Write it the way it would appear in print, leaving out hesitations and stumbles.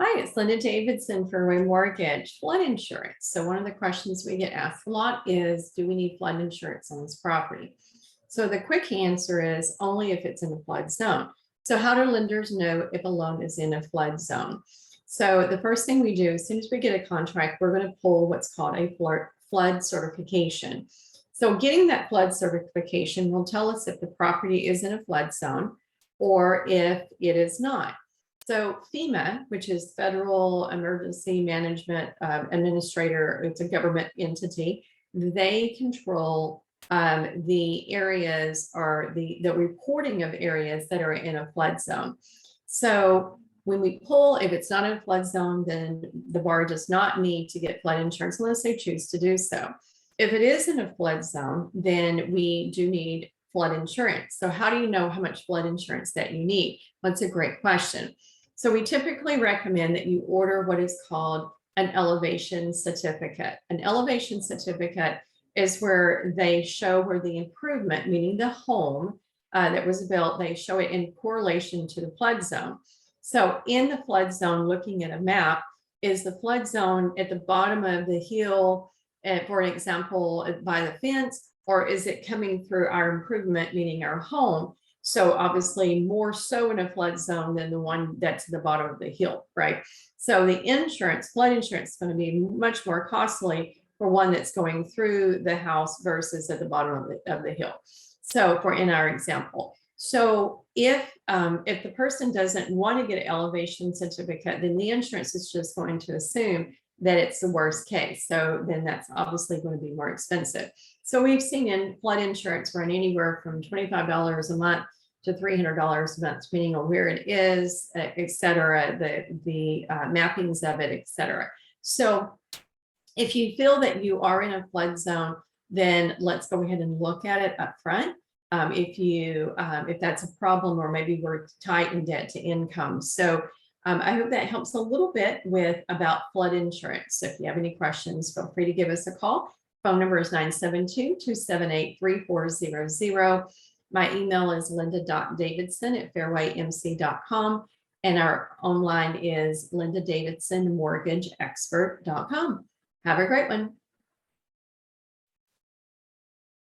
Hi, it's Linda Davidson for Roy Mortgage. Flood insurance. So one of the questions we get asked a lot is, do we need flood insurance on this property? So the quick answer is only if it's in a flood zone. So how do lenders know if a loan is in a flood zone? So the first thing we do, as soon as we get a contract, we're going to pull what's called a flood certification. So getting that flood certification will tell us if the property is in a flood zone or if it is not. So FEMA, which is Federal Emergency Management Administrator, it's a government entity. They control the areas or the reporting of areas that are in a flood zone. So when we pull, if it's not in a flood zone, then the borrower does not need to get flood insurance unless they choose to do so. If it is in a flood zone, then we do need flood insurance. So how do you know how much flood insurance that you need? That's a great question. So we typically recommend that you order what is called an elevation certificate. An elevation certificate is where they show where the improvement, meaning the home that was built, they show it in correlation to the flood zone. So in the flood zone, looking at a map, is the flood zone at the bottom of the hill, for an example, by the fence, or is it coming through our improvement, meaning our home? So obviously more so in a flood zone than the one that's at the bottom of the hill, right? So the insurance, flood insurance is going to be much more costly for one that's going through the house versus at the bottom of the hill. So for in our example. So if the person doesn't want to get an elevation certificate, then the insurance is just going to assume that it's the worst case. So then that's obviously going to be more expensive. So we've seen in flood insurance run anywhere from $25 a month to $300 a month, depending on where it is, et cetera, the mappings of it, et cetera. So if you feel that you are in a flood zone, then let's go ahead and look at it up front. If that's a problem, or maybe we're tight in debt to income. So I hope that helps a little bit with about flood insurance. So if you have any questions, feel free to give us a call. Phone number is 972-278-3400. My email is linda.davidson@fairwaymc.com. And our online is lindadavidsonmortgageexpert.com. Have a great one.